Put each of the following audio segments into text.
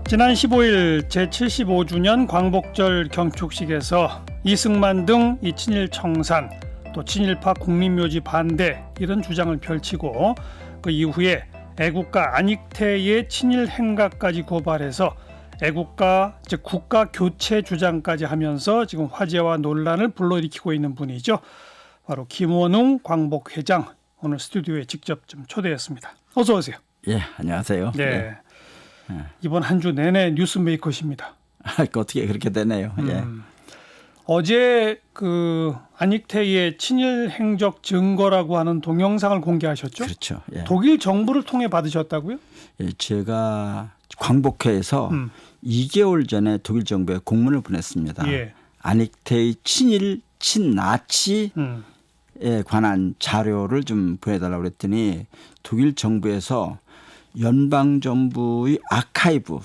지난 15일 제75주년 광복절 경축식에서 이승만 등 이 친일 청산 또 친일파 국민묘지 반대 이런 주장을 펼치고 그 이후에 애국가 안익태의 친일 행각까지 고발해서 애국가 즉 국가 교체 주장까지 하면서 지금 화제와 논란을 불러일으키고 있는 분이죠. 바로 김원웅 광복회장 오늘 스튜디오에 직접 좀 초대했습니다. 어서 오세요. 예, 안녕하세요. 네. 이번 한 주 내내 뉴스메이커십니다. 어떻게 그렇게 되네요. 예. 어제 그 안익태의 친일 행적 증거라고 하는 동영상을 공개하셨죠? 그렇죠. 예. 독일 정부를 통해 받으셨다고요? 예, 제가 광복회에서 2개월 전에 독일 정부에 공문을 보냈습니다. 예. 안익태의 친일, 친나치에 관한 자료를 좀 보내달라고 그랬더니 독일 정부에서 연방정부의 아카이브,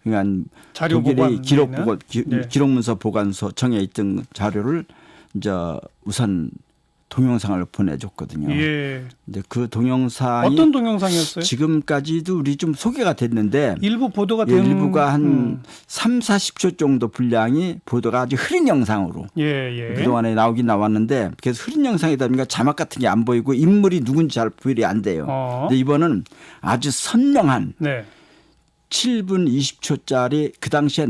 그러니까 자료 독일의 보관, 기록문서 보관소청에 있던 자료를 이제 우선 동영상을 보내줬거든요. 예. 근데 그 동영상이 어떤 동영상이었어요? 지금까지도 우리 좀 소개가 됐는데 일부 보도가 된 일부가 한 3, 40초 정도 분량이 보도가 아주 흐린 영상으로 그동안에 나오긴 나왔는데 그래서 흐린 영상이다 보니까 자막 같은 게 안 보이고 인물이 누군지 잘 구별이 안 돼요. 근데 이번은 아주 선명한 7분 20초짜리 그 당시에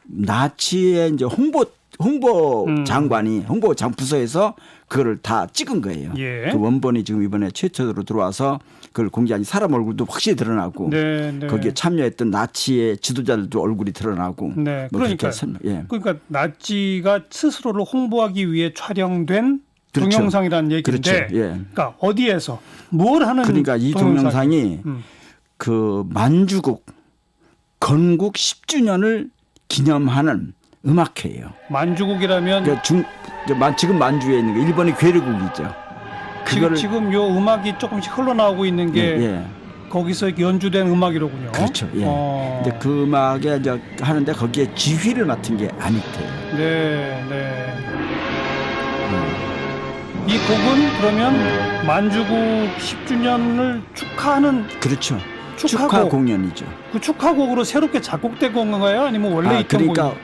나치의 이제 홍보 장관이 홍보장 부서에서 그거를 다 찍은 거예요. 그 원본이 지금 이번에 최초로 들어와서 그걸 공개하니 사람 얼굴도 확실히 드러나고 거기에 참여했던 나치의 지도자들도 얼굴이 드러나고 그러니까 나치가 스스로를 홍보하기 위해 촬영된 동영상이라는 얘기인데 그러니까 어디에서 뭘 하는 그러니까 이 동영상이 그 만주국 건국 10주년을 기념하는 음악회예요. 만주국이라면 그러니까 지금 만주에 있는 게 일본의 괴뢰국이죠. 지금 요 음악이 조금씩 흘러나오고 있는 게 거기서 연주된 음악이로군요. 그렇죠. 예. 근데 그 음악에 이제 하는데 거기에 지휘를 맡은 게 안익태예요. 네. 이 곡은 그러면 만주국 10주년을 축하하는 축하 공연이죠. 그 축하곡으로 새롭게 작곡된 건가요? 아니면 원래 있던 그러니까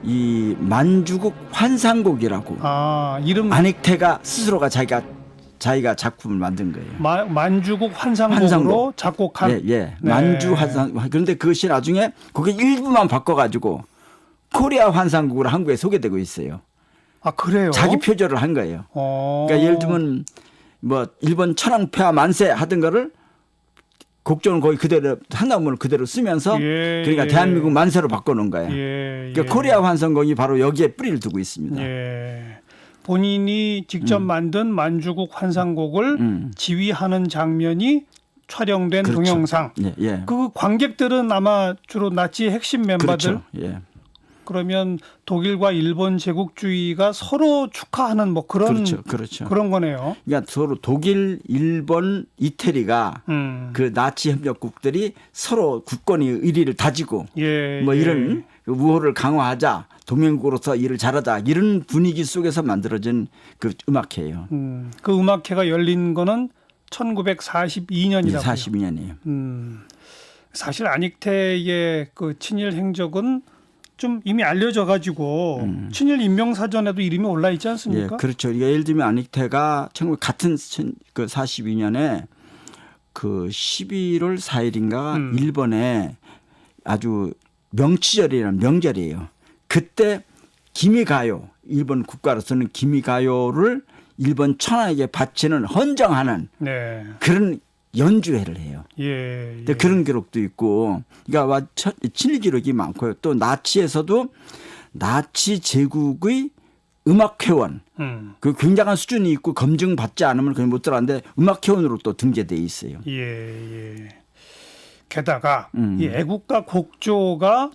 이 만주국 환상곡이라고. 이름 안익태가 스스로가 자기가 작품을 만든 거예요. 만주국 환상곡으로 작곡한. 만주 환상. 그런데 그것이 나중에 그게 일부만 바꿔가지고 코리아 환상곡으로 한국에 소개되고 있어요. 그래요? 자기 표절을 한 거예요. 그러니까 예를 들면 뭐 일본 천황폐하 만세 하던 거를 곡조는 거의 그대로 한나무를 그대로 쓰면서 그러니까 대한민국 만세로 바꿔놓은 거예요. 그러니까 코리아 환상곡이 바로 여기에 뿌리를 두고 있습니다. 본인이 직접 만든 만주국 환상곡을 지휘하는 장면이 촬영된 동영상. 그 관객들은 아마 주로 나치 핵심 멤버들. 그러면 독일과 일본 제국주의가 서로 축하하는 뭐 그런 그런 거네요. 그러니까 서로 독일, 일본, 이태리가 그 나치 협력국들이 서로 국권의 의리를 다지고 뭐 이런 우호를 강화하자, 동맹국으로서 일을 잘하자 이런 분위기 속에서 만들어진 그 음악회예요. 그 음악회가 열린 거는 1942년이라고요. 42년이에요. 사실 안익태의 그 친일 행적은 좀 이미 알려져 가지고 친일 인명사전에도 이름이 올라 있지 않습니까? 그렇죠. 예를 들면 안익태가 같은 그 42년에 그 11월 4일인가 일본에 아주 명치절이라는 명절이에요. 그때 기미가요, 일본 국가로서는 기미가요를 일본 천황에게 바치는 헌정하는 그런 연주회를 해요. 근데 그런 기록도 있고, 그러니까 친일 기록이 많고요. 또 나치에서도 나치 제국의 음악회원, 그 굉장한 수준이 있고 검증받지 않으면 그냥 못 들어가는데 음악회원으로 또 등재돼 있어요. 게다가 이 애국가 곡조가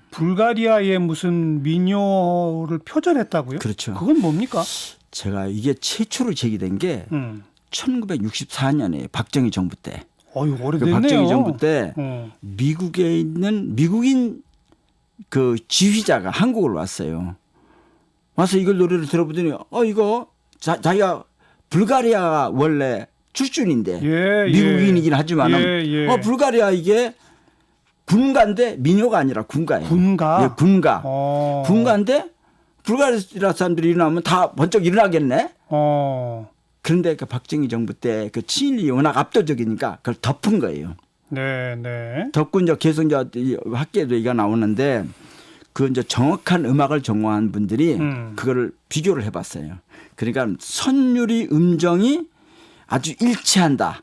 불가리아의 무슨 민요를 표절했다고요? 그렇죠. 그건 뭡니까? 제가 이게 최초로 제기된 게 1964년에 박정희 정부 때. 오래됐네요. 박정희 정부 때 미국에 있는 미국인 그 지휘자가 한국을 왔어요. 와서 이걸 노래를 들어보더니 이거 자기가 불가리아 원래 출신인데 미국인이긴 하지만 불가리아 이게 군가인데 민요가 아니라 군가예요. 군가. 예, 군가. 군가인데 불가리아 사람들이 일어나면 다 번쩍 일어나겠네. 그런데 그 박정희 정부 때 그 친일이 워낙 압도적이니까 그걸 덮은 거예요. 네, 네. 덮고 이제 계속 이제 학계에도 얘기가 나오는데 그 이제 정확한 음악을 전공한 분들이 그거를 비교를 해봤어요. 그러니까 선율이 음정이 아주 일치한다.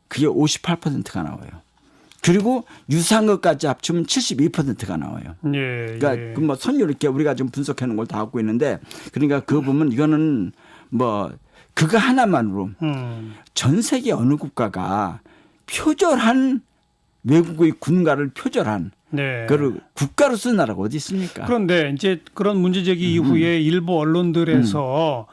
그게 58%가 나와요. 그리고 유사한 것까지 합치면 72%가 나와요. 예, 그러니까 예. 그 뭐 선율 이렇게 우리가 지금 분석해 놓은 걸 다 갖고 있는데 그러니까 그거 보면 이거는 뭐 그거 하나만으로 전 세계 어느 국가가 표절한 외국의 군가를 표절한 네. 그걸 국가로 쓴 나라가 어디 있습니까? 그런데 이제 그런 문제 제기 이후에 일부 언론들에서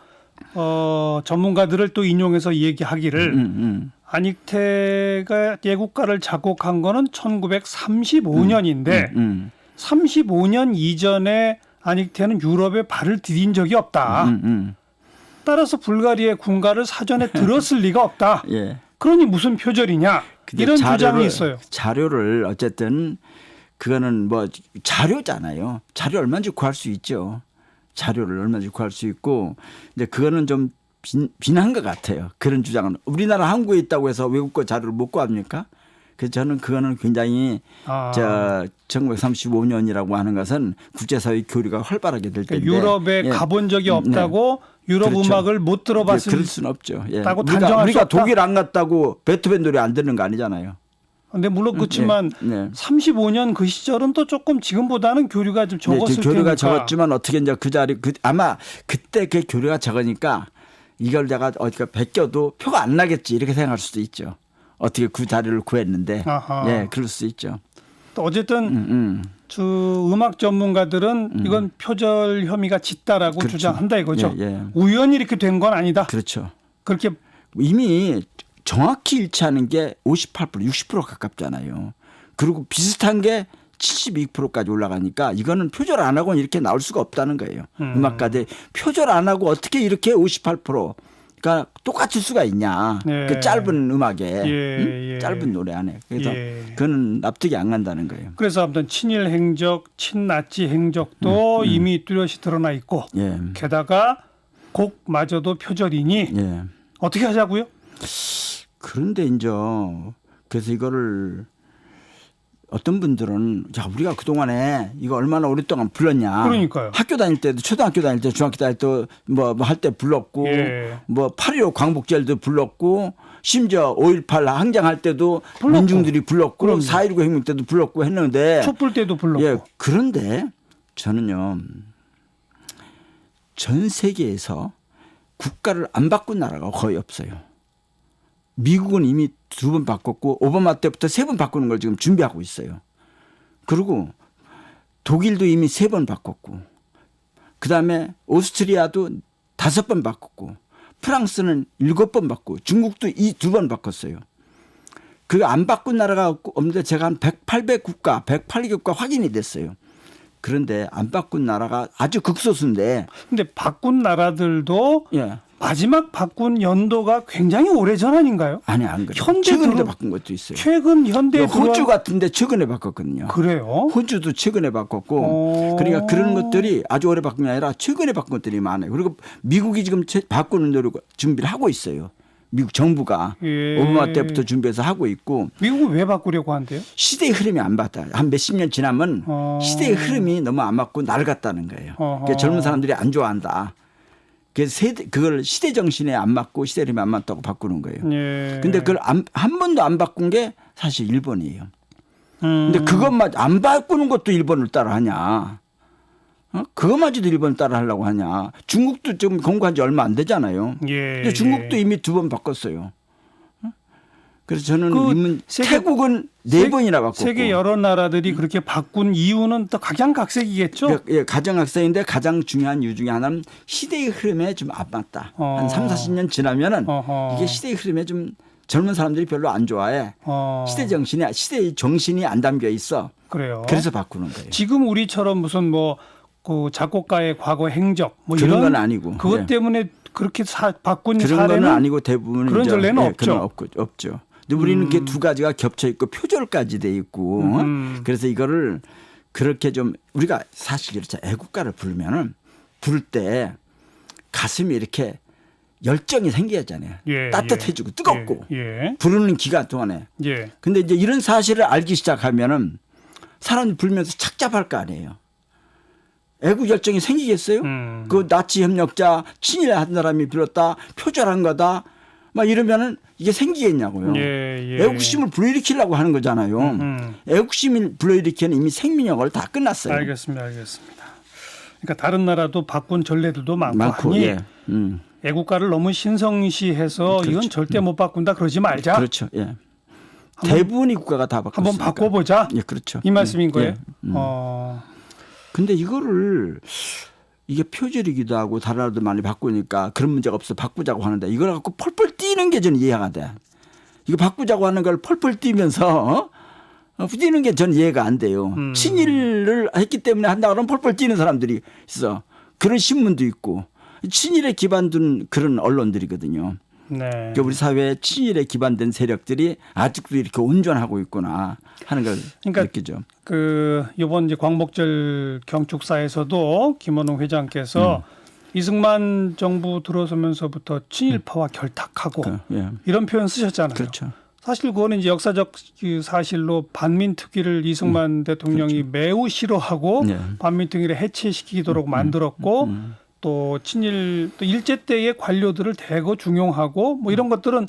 전문가들을 또 인용해서 얘기하기를 안익태가 예국가를 작곡한 거는 1935년인데 35년 이전에 안익태는 유럽에 발을 디딘 적이 없다. 따라서 불가리아의 군가를 사전에 들었을 리가 없다. 예. 그러니 무슨 표절이냐 이런 주장이 있어요. 자료를 어쨌든 그거는 뭐 자료잖아요. 자료 얼마든지 구할 수 있죠. 자료를 얼마든지 구할 수 있고 근데 그거는 좀 빈한 것 같아요. 그런 주장은 우리나라 한국에 있다고 해서 외국 거 자료를 못 구합니까? 그래서 저는 그거는 굉장히 1935년이라고 하는 것은 국제사회 교류가 활발하게 될 때인데 유럽에 예. 가본 적이 없다고 유럽 그렇죠. 음악을 못 들어봤을 그럴 수는 없죠. 예. 우리가 독일 안 갔다고 베토벤 노래 안 듣는 거 아니잖아요. 근데 물론 그렇지만 네. 35년 그 시절은 또 조금 지금보다는 교류가 좀 적었을 테니까. 교류가 적었지만 어떻게 이제 그 자리 아마 그때 그 교류가 적으니까 이걸 내가 어디가 베껴도 표가 안 나겠지 이렇게 생각할 수도 있죠. 어떻게 그 자료를 구했는데 예, 그럴 수 있죠. 또 어쨌든 음악 전문가들은 이건 표절 혐의가 짙다라고 그렇죠. 주장한다 이거죠. 예, 예. 우연히 이렇게 된 건 아니다. 그렇죠. 그렇게 이미 정확히 일치하는 게 58% 60% 가깝잖아요. 그리고 비슷한 게 72%까지 올라가니까 이거는 표절 안 하고는 이렇게 나올 수가 없다는 거예요. 음악가들 표절 안 하고 어떻게 이렇게 58%가 똑같을 수가 있냐. 네. 그 짧은 음악에 예. 짧은 노래 안에. 그래서 예. 그건 납득이 안 간다는 거예요. 그래서 아무튼 친일 행적, 친나치 행적도 이미 뚜렷이 드러나 있고 예. 게다가 곡마저도 표절이니 예. 어떻게 하자고요? 그런데 이제 그래서 이거를 어떤 분들은 야 우리가 그동안에 이거 얼마나 오랫동안 불렀냐. 그러니까요. 학교 다닐 때도 초등학교 다닐 때 중학교 다닐 때 뭐 할 때 불렀고 예. 뭐 8.15 광복절도 불렀고 심지어 5.18 항쟁할 때도 불렀고. 민중들이 불렀고 그럼요. 4.19 혁명 때도 불렀고 했는데 촛불 때도 불렀고. 예, 그런데 저는요 전 세계에서 국가를 안 바꾼 나라가 거의 없어요. 미국은 이미 2번 바꿨고 오바마 때부터 3번 바꾸는 걸 지금 준비하고 있어요. 그리고 독일도 이미 3번 바꿨고 그다음에 오스트리아도 5번 바꿨고 프랑스는 7번 바꾸고 중국도 2번 바꿨어요. 그 안 바꾼 나라가 없는데 제가 한 108개국가 108개국가 확인이 됐어요. 그런데 안 바꾼 나라가 아주 극소수인데. 근데 바꾼 나라들도 예. 마지막 바꾼 연도가 굉장히 오래전 아닌가요? 아니 안 그래요. 현대 최근에 바꾼 것도 있어요. 최근 현대에 호주 같은데 최근에 바꿨거든요. 그래요? 호주도 최근에 바꿨고 그러니까 그런 것들이 아주 오래 바꾼 게 아니라 최근에 바꾼 것들이 많아요. 그리고 미국이 지금 바꾸는 노력 준비를 하고 있어요. 미국 정부가 예. 오바마 때부터 준비해서 하고 있고. 미국은 왜 바꾸려고 한대요? 시대의 흐름이 안 맞다. 한 몇십 년 지나면 시대의 흐름이 너무 안 맞고 낡았다는 거예요. 그러니까 젊은 사람들이 안 좋아한다. 그래서 그걸 시대 정신에 안 맞고 시대 흐름이 안 맞다고 바꾸는 거예요. 그런데 그걸 한 번도 안 바꾼 게 사실 일본이에요. 근데 그것만 안 바꾸는 것도 일본을 따라하냐. 그것마저도 일본을 따라하려고 하냐. 중국도 지금 공부한 지 얼마 안 되잖아요. 근데 중국도 이미 2번 바꿨어요. 그래서 저는 태국은 4번이나 바꿨고. 세계 여러 나라들이 그렇게 바꾼 이유는 또 각양각색이겠죠? 예, 가정학생인데 가장 중요한 이유 중에 하나는 시대의 흐름에 좀 안 맞다. 한 3, 40년 지나면은 이게 시대의 흐름에 좀 젊은 사람들이 별로 안 좋아해. 시대의 정신이 안 담겨 있어. 그래요. 그래서 바꾸는 거예요. 지금 우리처럼 무슨 그 작곡가의 과거 행적 뭐 그런 이런 건 아니고. 그것 때문에 그렇게 바꾼 그런 사례는 건 아니고 대부분 그런 전례는 없죠. 없죠. 근데 우리는 그 두 가지가 겹쳐 있고 표절까지 돼 있고 그래서 이거를 그렇게 좀 우리가 사실 그렇죠. 애국가를 부르면은 부를 때 가슴이 이렇게 열정이 생겨야잖아요. 예, 따뜻해지고 뜨겁고 예. 부르는 기간 동안에. 예. 근데 이제 이런 사실을 알기 시작하면은 사람이 불면서 착잡할 거 아니에요. 애국 열정이 생기겠어요? 그 나치 협력자 친일한 사람이 빌었다 표절한 거다 막 이러면은 이게 생기겠냐고요. 예. 애국심을 불러일으키려고 하는 거잖아요. 애국심을 불러일으키는 이미 생민력을 다 끝났어요. 알겠습니다. 그러니까 다른 나라도 바꾼 전례들도 많고 하니 예. 애국가를 너무 신성시해서 그렇죠. 이건 절대 못 바꾼다 그러지 말자. 그렇죠. 예. 대부분의 국가가 다 바꿨으니까. 한번 바꿔보자. 예, 그렇죠. 이 말씀인 거예요. 근데 이거를 이게 표절이기도 하고 다른 나라도 많이 바꾸니까 그런 문제가 없어 바꾸자고 하는데 이걸 갖고 펄펄 뛰는 게 저는 이해가 돼. 이거 바꾸자고 하는 걸 펄펄 뛰면서 뛰는 게 전 이해가 안 돼요. 친일을 했기 때문에 한다 그러면 펄펄 뛰는 사람들이 있어. 그런 신문도 있고 친일에 기반둔 그런 언론들이거든요. 네. 그러니까 우리 사회에 친일에 기반된 세력들이 아직도 이렇게 온전하고 있구나 하는 걸 느끼죠. 그 이번 이제 광복절 경축사에서도 김원웅 회장께서 이승만 정부 들어서면서부터 친일파와 결탁하고 예. 이런 표현 쓰셨잖아요. 그렇죠. 사실 그거는 이제 역사적 반민특위를 이승만 대통령이 그렇죠. 매우 싫어하고 네. 반민특위를 해체시키도록 만들었고 또 친일 또 일제 때의 관료들을 대거 중용하고 뭐 이런 것들은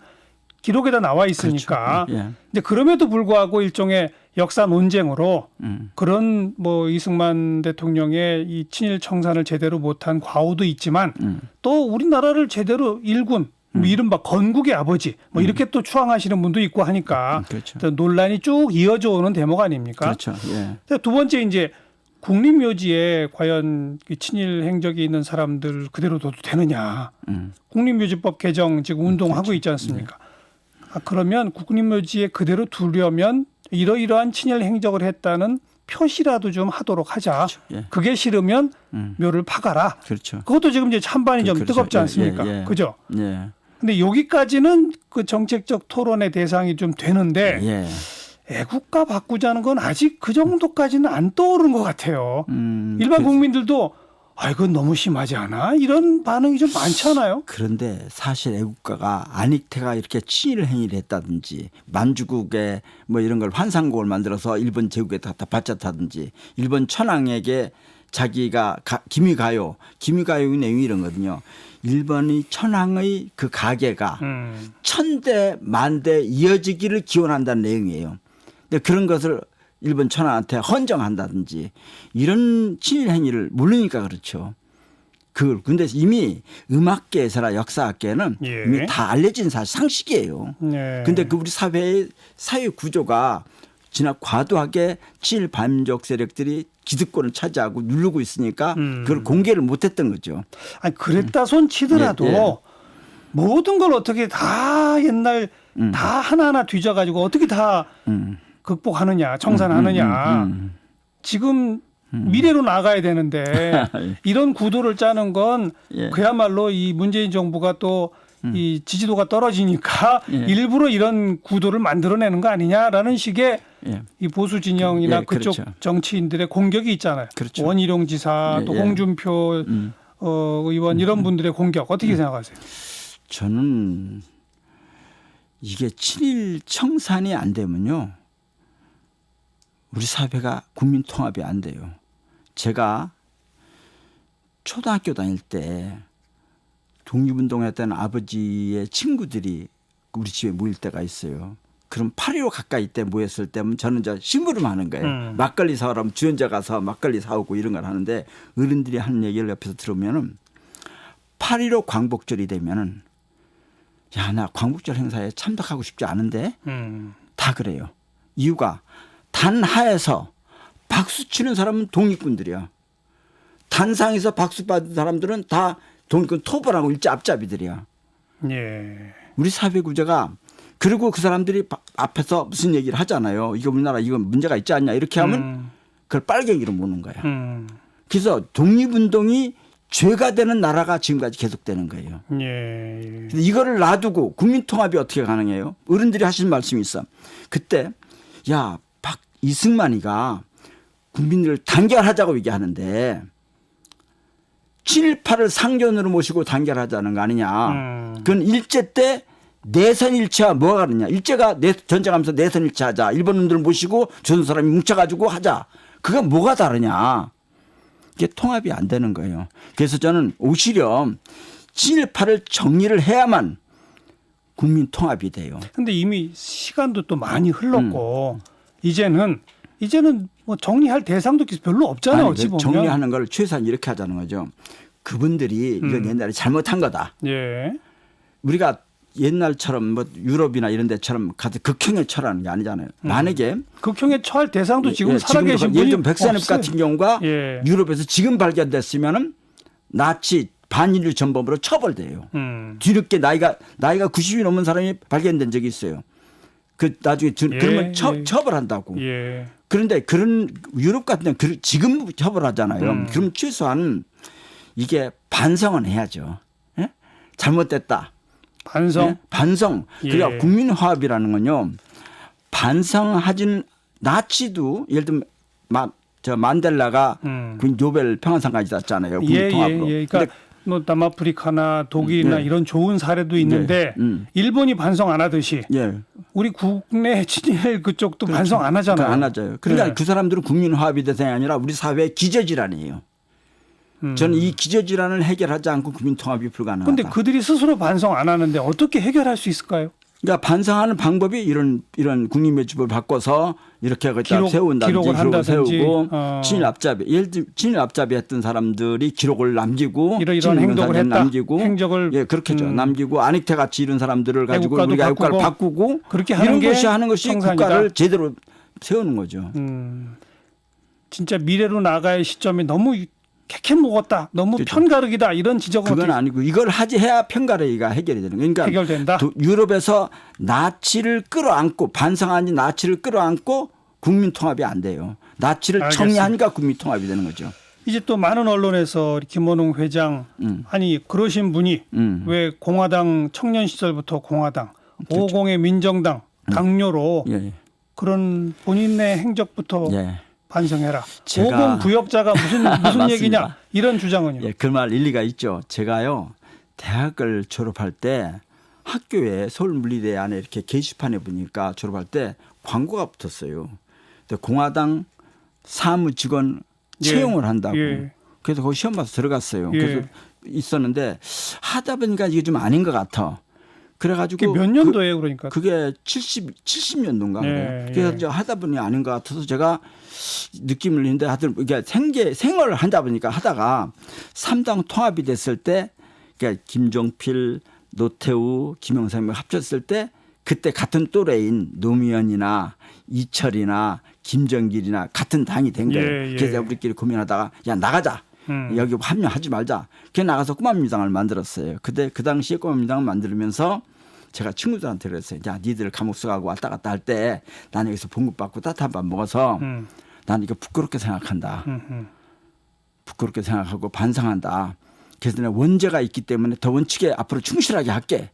기록에다 나와 있으니까 그렇죠. 예. 이제 그럼에도 불구하고 일종의 역사 논쟁으로 그런 뭐 이승만 대통령의 이 친일 청산을 제대로 못한 과오도 있지만 또 우리나라를 제대로 일군 뭐 이른바 건국의 아버지 뭐 이렇게 또 추앙하시는 분도 있고 하니까 그렇죠. 논란이 쭉 이어져 오는 대목 아닙니까? 그렇죠. 예. 두 번째 이제 국립묘지에 과연 친일 행적이 있는 사람들 그대로 둬도 되느냐. 국립묘지법 개정 지금 운동하고 그렇죠. 있지 않습니까? 그러면 국립묘지에 그대로 두려면 이러이러한 친일 행적을 했다는 표시라도 좀 하도록 하자. 그렇죠. 예. 그게 싫으면 묘를 파가라. 그렇죠. 그것도 지금 이제 찬반이 좀 그렇죠. 뜨겁지 않습니까? 예. 그죠? 예. 근데 여기까지는 그 정책적 토론의 대상이 좀 되는데 예. 애국가 바꾸자는 건 아직 그 정도까지는 안 떠오른 것 같아요. 일반 국민들도 이건 너무 심하지 않아? 이런 반응이 좀 많지 않아요? 그런데 사실 애국가가 안익태가 이렇게 친일 행위를 했다든지 만주국에 뭐 이런 걸 환상곡을 만들어서 일본 제국에 갖다 바쳤다든지 일본 천황에게 자기가 기미가요의 내용이 이런 거거든요. 일본이 천황의 그 가계가 천대 만대 이어지기를 기원한다는 내용이에요. 근데 그런 것을 일본 천황한테 헌정한다든지 이런 친일 행위를 모르니까 그렇죠. 근데 이미 음악계에서나 역사학계는 예. 이미 다 알려진 사실 상식이에요. 네. 근데 그 우리 사회 구조가 과도하게 친일 반민족 세력들이 기득권을 차지하고 누르고 있으니까 그걸 공개를 못했던 거죠. 아니 그랬다 손 치더라도 예. 모든 걸 어떻게 다 옛날 다 하나하나 뒤져가지고 어떻게 다 극복하느냐 청산하느냐 지금 미래로 나가야 되는데 이런 구도를 짜는 건 예. 그야말로 이 문재인 정부가 또 이 지지도가 떨어지니까 예. 일부러 이런 구도를 만들어내는 거 아니냐라는 식의 예. 이 보수 진영이나 예, 그쪽 그렇죠. 정치인들의 공격이 있잖아요. 그렇죠. 원희룡 지사 예, 또 예. 홍준표 의원 이런 분들의 공격 어떻게 생각하세요? 저는 이게 친일 청산이 안 되면요. 우리 사회가 국민 통합이 안 돼요. 제가 초등학교 다닐 때 독립운동했던 아버지의 친구들이 우리 집에 모일 때가 있어요. 그럼 8.15 가까이 때 모였을 때면 저는 심부름하는 거예요. 막걸리 사오라면 주연자 가서 막걸리 사오고 이런 걸 하는데 어른들이 하는 얘기를 옆에서 들으면은 8.15 광복절이 되면은 야, 나 광복절 행사에 참석하고 싶지 않은데 다 그래요. 이유가 단하에서 박수 치는 사람은 독립군들이야. 단상에서 박수 받은 사람들은 다 독립군 토벌하고 일제 앞잡이들이야. 예. 우리 사회 구조가 그리고 그 사람들이 앞에서 무슨 얘기를 하잖아요. 이거 우리나라 이건 문제가 있지 않냐 이렇게 하면 그걸 빨갱이로 모는 거야. 그래서 독립운동이 죄가 되는 나라가 지금까지 계속되는 거예요. 예. 근데 이거를 놔두고 국민통합이 어떻게 가능해요? 어른들이 하신 말씀이 있어. 그때 야 이승만이가 국민들을 단결하자고 얘기하는데 7.18을 상전으로 모시고 단결하자는 거 아니냐. 그건 일제 때 내선 일체와 뭐가 다르냐. 일제가 전쟁하면서 내선 일체 하자. 일본 놈들 모시고 조선 사람이 뭉쳐가지고 하자. 그건 뭐가 다르냐. 이게 통합이 안 되는 거예요. 그래서 저는 오히려 7.18을 정리를 해야만 국민 통합이 돼요. 근데 이미 시간도 또 많이 흘렀고 이제는 뭐 정리할 대상도 별로 없잖아요. 어찌 보면. 정리하는 걸 최소한 이렇게 하자는 거죠. 그분들이 이건 옛날에 잘못한 거다. 예. 우리가 옛날처럼 뭐 유럽이나 이런 데처럼 가서 극형에 처하는 게 아니잖아요. 만약에 극형에 처할 대상도 지금 살아계신 분이 예를 들면 백선엽 같은 경우가 예. 유럽에서 지금 발견됐으면은 나치 반인류 전범으로 처벌돼요. 뒤늦게 나이가 90이 넘은 사람이 발견된 적이 있어요. 그 나중에 그러면 처벌한다고. 예. 그런데 그런 유럽 같은 데는 지금 처벌하잖아요. 그럼 최소한 이게 반성은 해야죠. 예? 잘못됐다. 반성. 예? 반성. 그러니까 국민화합이라는 건요. 반성하진 나치도 예를 들면 만델라가 그 노벨 평화상까지 땄잖아요. 국민통합으로. 그러니까 뭐 남아프리카나 독일이나 이런 좋은 사례도 있는데 일본이 반성 안 하듯이 우리 국내 친일 그쪽도 그렇죠. 반성 안 하잖아요. 안 하죠. 그러니까 그 사람들은 국민화합이 대상이 아니라 우리 사회의 기저질환이에요. 저는 이 기저질환을 해결하지 않고 국민통합이 불가능하다. 그런데 그들이 스스로 반성 안 하는데 어떻게 해결할 수 있을까요? 그러니까 반성하는 방법이 이런 국립묘지법을 바꿔서 이렇게 세운다든지 기록을 세우고 친일 앞잡이 예를 들면 친일 앞잡이 했던 사람들이 기록을 남기고 이런 행동을 했다. 남기고 행적을 그렇게죠. 남기고 안익태 같이 이런 사람들을 가지고 우리가 애국가를 바꾸고 그렇게 하는 이런 것이 청산이다. 국가를 제대로 세우는 거죠. 진짜 미래로 나가야 시점이 너무 캐캐 먹었다. 너무 그렇죠. 편가르기다. 이런 지적은 그건 아니고 이걸 해야 편가르기가 해결이 되는 거예요. 그러니까 해결된다. 유럽에서 나치를 끌어안고 반성하니 나치를 끌어안고 국민통합이 안 돼요. 나치를 알겠습니다. 정리하니까 국민통합이 되는 거죠. 이제 또 많은 언론에서 김원웅 회장 아니 그러신 분이 왜 공화당 청년 시절부터 공화당 그렇죠. 50의 민정당 당뇨로 예. 그런 본인의 행적부터 예. 반성해라. 제가 50 부역자가 무슨 얘기냐 이런 주장은요. 예, 그 말 일리가 있죠. 제가요 대학을 졸업할 때 학교에 서울물리대 안에 이렇게 게시판에 보니까 졸업할 때 광고가 붙었어요. 근데 공화당 사무직원 채용을 한다고. 그래서 거기 시험 봐서 들어갔어요. 그래서 있었는데 하다 보니까 이게 좀 아닌 것 같아. 그래가지고 몇 년도예요, 그러니까? 그게 70년도인가 그래요. 그래서 이제 하다 보니 아닌 것 같아서 제가 느낌을 했는데 하여튼 이게 생활을 하다 보니까 하다가 3당 통합이 됐을 때 그러니까 김종필, 노태우, 김영삼이 합쳤을 때 그때 같은 또래인 노무현이나 이철이나 김정길이나 같은 당이 된 거예요. 그래서 우리끼리 고민하다가 야 나가자. 여기 합류하지 말자. 그래 나가서 꼬마민주당을 만들었어요. 그때 그 당시에 꼬마민주당을 만들면서 제가 친구들한테 그랬어요. 야 니들 감옥 수가고 왔다 갔다 할 때 나는 여기서 봉급받고 따뜻한 밥 먹어서 난 이거 부끄럽게 생각한다. 부끄럽게 생각하고 반성한다. 그래서 내가 원죄가 있기 때문에 더 원칙에 앞으로 충실하게 할게.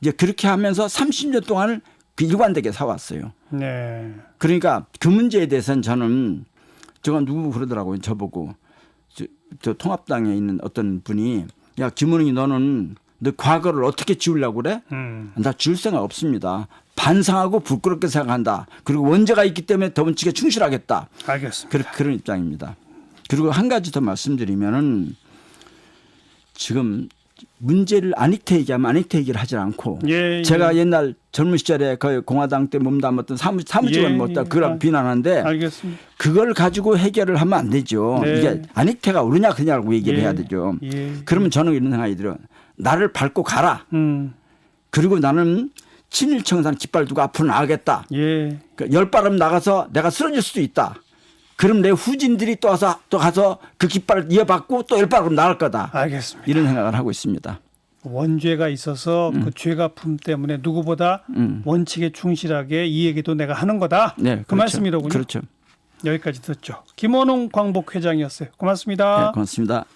이제 그렇게 하면서 30년 동안을 그 일관되게 살아왔어요. 네. 그러니까 그 문제에 대해서는 저는 제가 누구 그러더라고요. 저보고 저 통합당에 있는 어떤 분이 야 김원웅이 너는 너 과거를 어떻게 지우려고 그래? 나 지울 생각 없습니다. 반성하고 부끄럽게 생각한다. 그리고 원죄가 있기 때문에 더 원칙에 충실하겠다. 알겠습니다. 그런 입장입니다. 그리고 한 가지 더 말씀드리면은 지금 문제를 안익태 얘기하면 안익태 얘기를 하지 않고 제가 옛날 젊은 시절에 거의 공화당 때 몸담았던 사무직원 못다 그걸 비난하는데 알겠습니다. 그걸 가지고 해결을 하면 안 되죠. 이게 안익태가 옳으냐 그냐고 얘기를 해야 되죠. 그러면 저는 이런 생각이 들어요. 나를 밟고 가라. 그리고 나는 친일청산 깃발 두고 앞으로 나가겠다. 그러니까 10발음 나가서 내가 쓰러질 수도 있다. 그럼 내 후진들이 또 가서 그 깃발을 이어받고 또 10발음 나갈 거다. 알겠습니다. 이런 생각을 하고 있습니다. 원죄가 있어서 그 죄가품 때문에 누구보다 원칙에 충실하게 이 얘기도 내가 하는 거다. 네, 그 그렇죠. 말씀이로군요. 그렇죠. 여기까지 듣죠. 김원웅 광복회장이었어요. 고맙습니다. 네, 고맙습니다.